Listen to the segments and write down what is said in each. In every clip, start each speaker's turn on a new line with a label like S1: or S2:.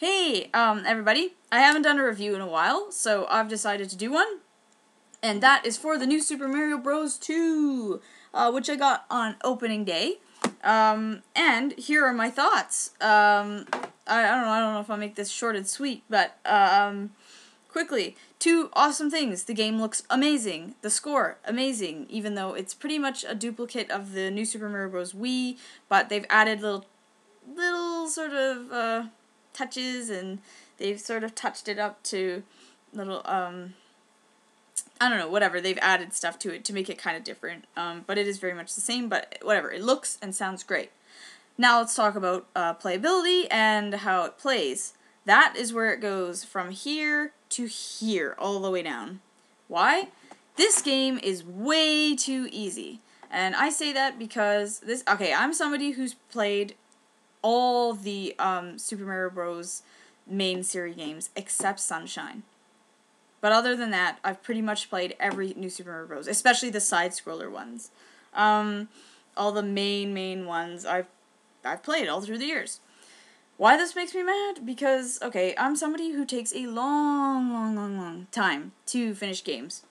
S1: Hey, everybody. I haven't done a review in a while, so I've decided to do one. And that is for the new Super Mario Bros. 2, which I got on opening day. And here are my thoughts. I don't know if I'll make this short and sweet, but, quickly. 2 awesome things. The game looks amazing. The score, amazing, even though it's pretty much a duplicate of the new Super Mario Bros. Wii, but they've added little sort of, touches, and they've sort of touched it up to little, I don't know, whatever, they've added stuff to it to make it kind of different, but it is very much the same, but whatever, it looks and sounds great. Now let's talk about playability and how it plays. That is where it goes from here to here, all the way down. Why? This game is way too easy, and I say that because I'm somebody who's played all the Super Mario Bros. Main series games except Sunshine. But other than that, I've pretty much played every new Super Mario Bros., especially the side-scroller ones. All the main ones I've played all through the years. Why this makes me mad? Because, okay, I'm somebody who takes a long time to finish games.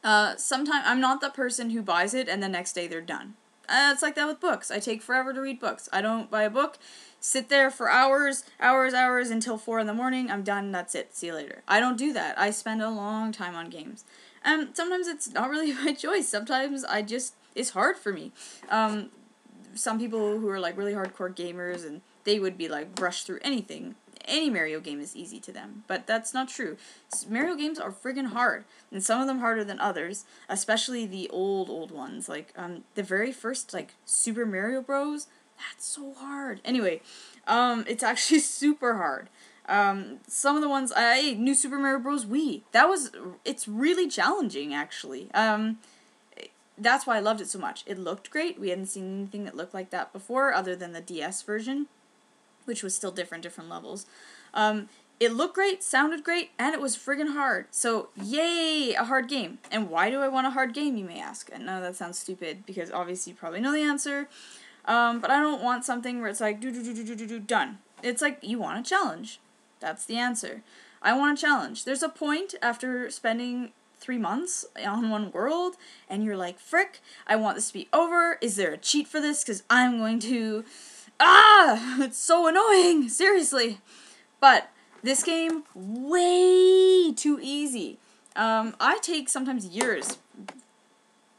S1: Sometimes I'm not the person who buys it and the next day they're done. It's like that with books. I take forever to read books. I don't buy a book, sit there for hours, until 4 in the morning, I'm done, that's it, see you later. I don't do that. I spend a long time on games. And sometimes it's not really my choice. Sometimes it's hard for me. Some people who are like really hardcore gamers, and they would be like brush through anything. Any Mario game is easy to them, but that's not true. Mario games are friggin' hard, and some of them harder than others, especially the old ones, like, the very first, like, Super Mario Bros., that's so hard. Anyway, it's actually super hard. Some of the ones, New Super Mario Bros. Wii, it's really challenging, actually. That's why I loved it so much. It looked great. We hadn't seen anything that looked like that before, other than the DS version, which was still different levels. It looked great, sounded great, and it was friggin' hard. So, yay, a hard game. And why do I want a hard game, you may ask? And no, that sounds stupid, because obviously you probably know the answer. But I don't want something where it's like, done. It's like, you want a challenge. That's the answer. I want a challenge. There's a point after spending 3 months on one world, and you're like, frick, I want this to be over. Is there a cheat for this? Because I'm going to... it's so annoying, seriously. But this game, way too easy. I take sometimes years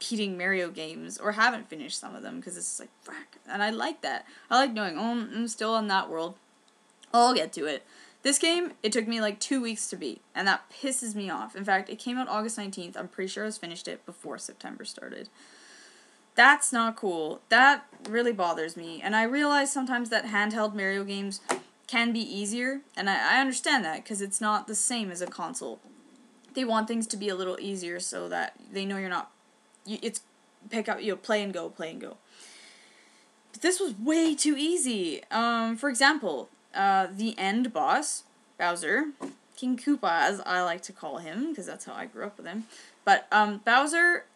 S1: beating Mario games, or haven't finished some of them, because it's like, frack, and I like that. I like knowing, I'm still in that world. I'll get to it. This game, it took me like 2 weeks to beat, and that pisses me off. In fact, it came out August 19th, I'm pretty sure I finished it before September started. That's not cool. That really bothers me. And I realize sometimes that handheld Mario games can be easier, and I understand that, because it's not the same as a console. They want things to be a little easier so that they know you're not... It's pick up, play and go. But this was way too easy. For example, the end boss, Bowser, King Koopa, as I like to call him, because that's how I grew up with him. But, Bowser,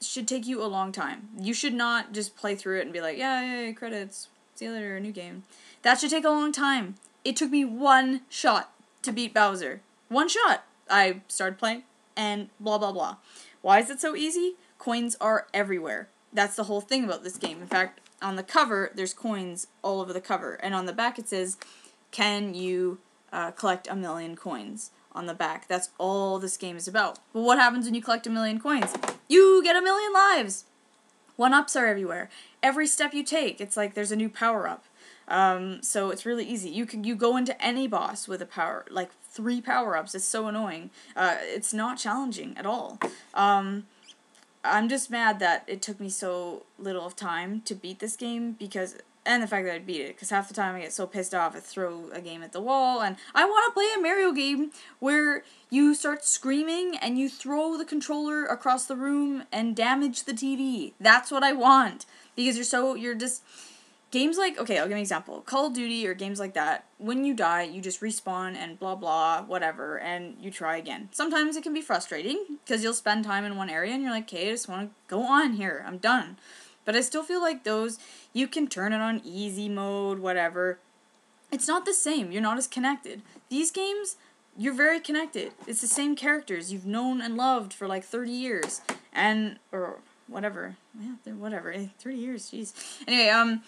S1: should take you a long time. You should not just play through it and be like, yay, credits, see you later, new game. That should take a long time. It took me 1 shot to beat Bowser. 1 shot. I started playing, and blah, blah, blah. Why is it so easy? Coins are everywhere. That's the whole thing about this game. In fact, on the cover, there's coins all over the cover. And on the back it says, can you collect 1 million coins? On the back. That's all this game is about. But what happens when you collect 1 million coins? You get 1 million lives! 1-ups are everywhere. Every step you take, it's like there's a new power-up. So it's really easy. You go into any boss with a power, like 3 power-ups. It's so annoying. It's not challenging at all. I'm just mad that it took me so little of time to beat this game, and the fact that I beat it, because half the time I get so pissed off I throw a game at the wall, and I want to play a Mario game where you start screaming and you throw the controller across the room and damage the TV. That's what I want, because you're just... Games like, okay, I'll give you an example. Call of Duty or games like that, when you die, you just respawn and blah blah, whatever, and you try again. Sometimes it can be frustrating, because you'll spend time in one area and you're like, okay, I just want to go on here, I'm done. But I still feel like those, you can turn it on easy mode, whatever, it's not the same. You're not as connected. These games, you're very connected. It's the same characters you've known and loved for like 30 years. And, or whatever. Yeah, whatever. 30 years, jeez. Anyway, I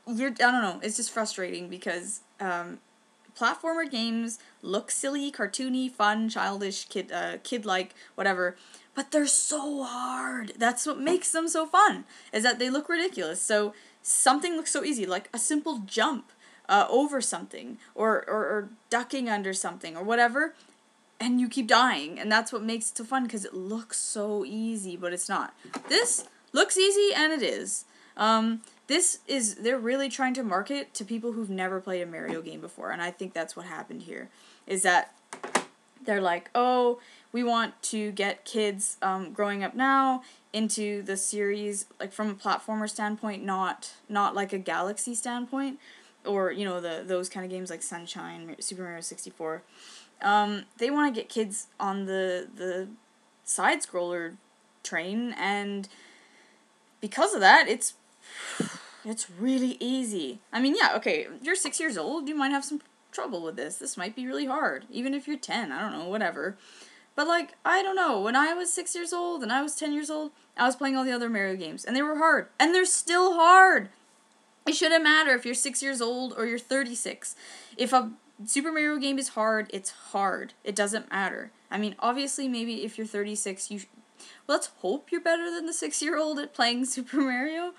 S1: don't know, it's just frustrating because, platformer games look silly, cartoony, fun, childish, kid-like, whatever, but they're so hard. That's what makes them so fun, is that they look ridiculous. So something looks so easy, like a simple jump over something, or ducking under something, or whatever, and you keep dying, and that's what makes it so fun, because it looks so easy, but it's not. This looks easy, and it is. They're really trying to market to people who've never played a Mario game before, and I think that's what happened here, is that they're like, oh, we want to get kids growing up now into the series, like, from a platformer standpoint, not like a Galaxy standpoint, or, you know, those kind of games like Sunshine, Super Mario 64. They want to get kids on the side-scroller train, and because of that, it's really easy. I mean, yeah, okay, you're 6 years old, you might have some trouble with this. This might be really hard. Even if you're 10, I don't know, whatever. But, like, I don't know, when I was 6 years old and I was 10 years old, I was playing all the other Mario games, and they were hard. And they're still hard! It shouldn't matter if you're 6 years old or you're 36. If a Super Mario game is hard, it's hard. It doesn't matter. I mean, obviously, maybe if you're 36, let's hope you're better than the 6-year-old at playing Super Mario,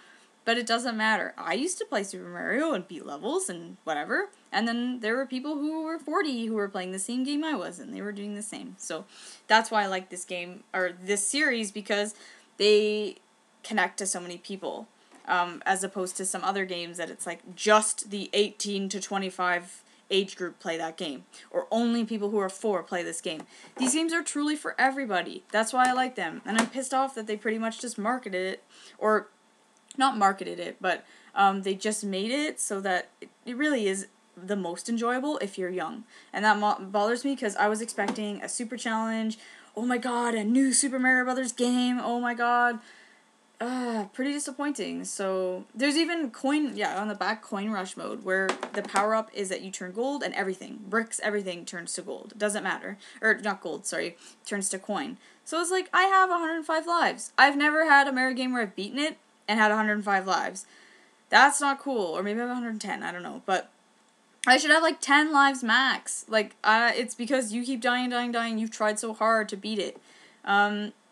S1: but it doesn't matter. I used to play Super Mario and beat levels and whatever, and then there were people who were 40 who were playing the same game I was, and they were doing the same. So that's why I like this game, or this series, because they connect to so many people, as opposed to some other games that it's like just the 18 to 25 age group play that game, or only people who are 4 play this game. These games are truly for everybody. That's why I like them, and I'm pissed off that they pretty much just marketed it, or not marketed it, but they just made it so that it really is the most enjoyable if you're young. And that bothers me, because I was expecting a super challenge. Oh my god, a new Super Mario Brothers game. Oh my god. Pretty disappointing. So there's even on the back, coin rush mode, where the power-up is that you turn gold, and everything, bricks, everything turns to gold. It doesn't matter. Or, not gold, sorry, turns to coin. So it's like, I have 105 lives. I've never had a Mario game where I've beaten it and had 105 lives. That's not cool. Or maybe I have 110, I don't know. But I should have like 10 lives max. Like, it's because you keep dying, you've tried so hard to beat it.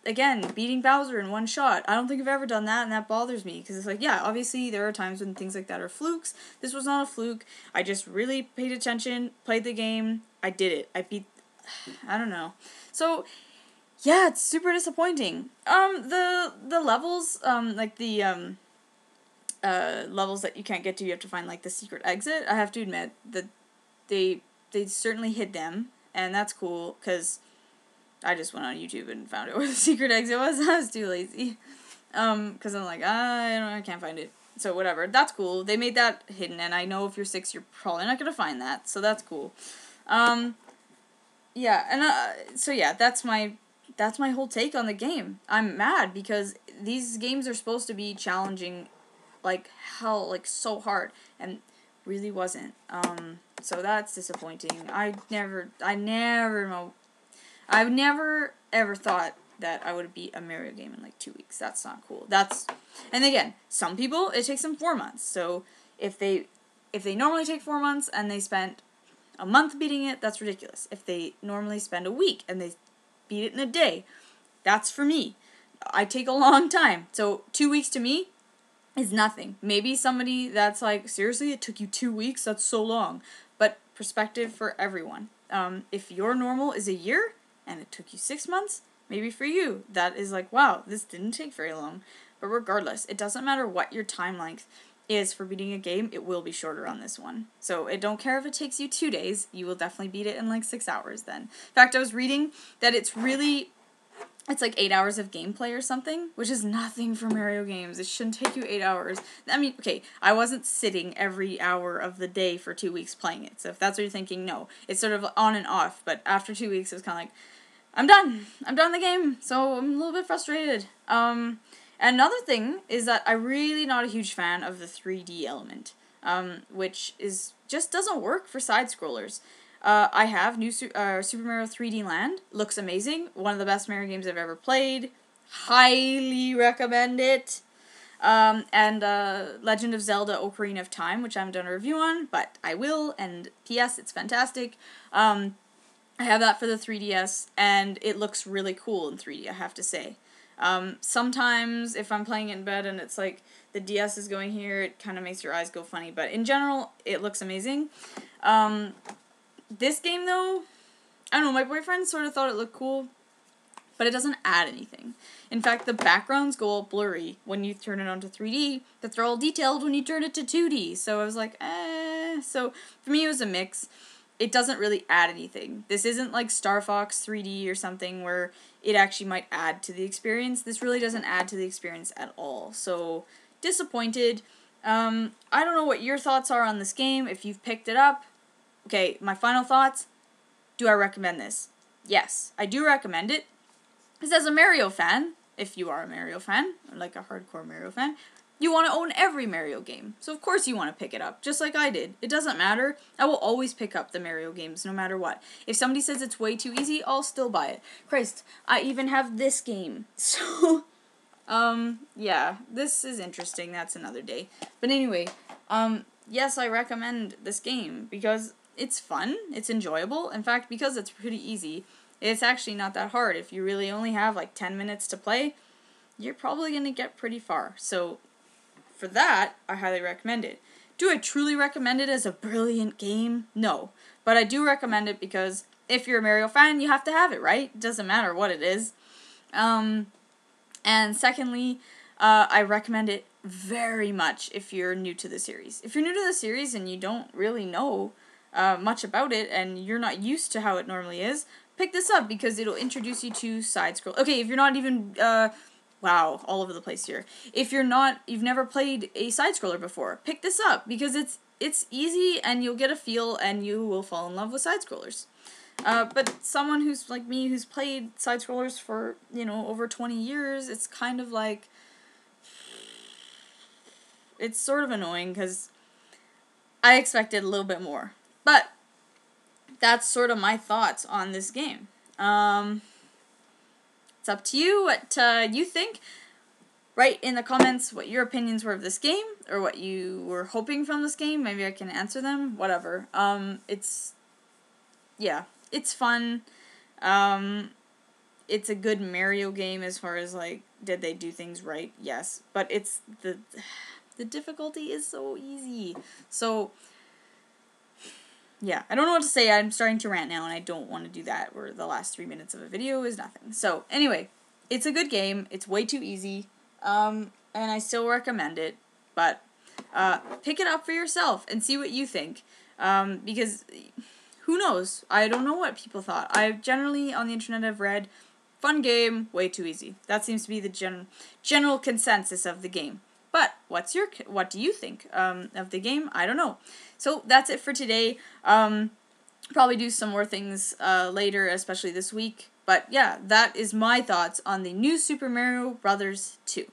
S1: Again, beating Bowser in one shot. I don't think I've ever done that, and that bothers me, because it's like, yeah, obviously there are times when things like that are flukes. This was not a fluke. I just really paid attention, played the game, I did it. I don't know. So, yeah, it's super disappointing. The levels, like the, levels that you can't get to, you have to find, like, the secret exit. I have to admit that they certainly hid them, and that's cool, because I just went on YouTube and found out where the secret exit was. I was too lazy. Because I'm like, I can't find it. So whatever. That's cool. They made that hidden, and I know if you're 6, you're probably not going to find that. So that's cool. Yeah, and so yeah, that's my whole take on the game. I'm mad because these games are supposed to be challenging like hell, like so hard, and really wasn't. So that's disappointing. I've never ever thought that I would beat a Mario game in like 2 weeks. That's not cool. And again, some people, it takes them 4 months. So if they normally take 4 months and they spent a month beating it, that's ridiculous. If they normally spend a week and they beat it in a day, that's for me. I take a long time. So 2 weeks to me is nothing. Maybe somebody that's like, seriously, it took you 2 weeks? That's so long. But perspective for everyone. If your normal is a year and it took you 6 months, maybe for you, that is like, wow, this didn't take very long. But regardless, it doesn't matter what your time length is for beating a game, it will be shorter on this one. So I don't care if it takes you 2 days, you will definitely beat it in like 6 hours then. In fact, I was reading that it's like 8 hours of gameplay or something, which is nothing for Mario games. It shouldn't take you 8 hours. I mean, okay, I wasn't sitting every hour of the day for 2 weeks playing it, so if that's what you're thinking, no. It's sort of on and off, but after 2 weeks, it was kind of like, I'm done the game, so I'm a little bit frustrated. Another thing is that I'm really not a huge fan of the 3D element, which just doesn't work for side-scrollers. I have Super Mario 3D Land. Looks amazing. One of the best Mario games I've ever played. Highly recommend it. And Legend of Zelda Ocarina of Time, which I haven't done a review on, but I will, and P.S. it's fantastic. I have that for the 3DS, and it looks really cool in 3D, I have to say. Sometimes, if I'm playing it in bed and it's like, the DS is going here, it kind of makes your eyes go funny, but in general, it looks amazing. This game, though, I don't know, my boyfriend sort of thought it looked cool, but it doesn't add anything. In fact, the backgrounds go all blurry when you turn it onto 3D, but they're all detailed when you turn it to 2D, so I was like, eh. So, for me, it was a mix. It doesn't really add anything. This isn't like Star Fox 3D or something where it actually might add to the experience. This really doesn't add to the experience at all. So, disappointed. I don't know what your thoughts are on this game, if you've picked it up. Okay, my final thoughts. Do I recommend this? Yes, I do recommend it. Because as a Mario fan, if you are a Mario fan, or like a hardcore Mario fan, you want to own every Mario game. So of course you want to pick it up, just like I did. It doesn't matter. I will always pick up the Mario games, no matter what. If somebody says it's way too easy, I'll still buy it. Christ, I even have this game. So, yeah, this is interesting. That's another day. But anyway, yes, I recommend this game because it's fun, it's enjoyable. In fact, because it's pretty easy, it's actually not that hard. If you really only have like 10 minutes to play, you're probably going to get pretty far. So, for that, I highly recommend it. Do I truly recommend it as a brilliant game? No. But I do recommend it because if you're a Mario fan, you have to have it, right? It doesn't matter what it is. And secondly, I recommend it very much if you're new to the series. If you're new to the series and you don't really know much about it and you're not used to how it normally is, pick this up because it'll introduce you to side-scroll. Okay, if you're not even... wow, all over the place here. If you've never played a side-scroller before, pick this up, because it's easy, and you'll get a feel, and you will fall in love with side-scrollers. But someone who's like me, who's played side-scrollers for, over 20 years, it's kind of like, it's sort of annoying, because I expected a little bit more. But, that's sort of my thoughts on this game. It's up to you what you think. Write in the comments what your opinions were of this game, or what you were hoping from this game. Maybe I can answer them. Whatever. It's fun. It's a good Mario game as far as, like, did they do things right? Yes. But it's the difficulty is so easy. So, yeah, I don't know what to say. I'm starting to rant now, and I don't want to do that, where the last 3 minutes of a video is nothing. So, anyway, it's a good game. It's way too easy, and I still recommend it, but pick it up for yourself and see what you think, because who knows? I don't know what people thought. I generally, on the internet, have read, fun game, way too easy. That seems to be the general consensus of the game. But what do you think of the game? I don't know. So that's it for today. Probably do some more things later, especially this week. But yeah, that is my thoughts on the new Super Mario Bros. 2.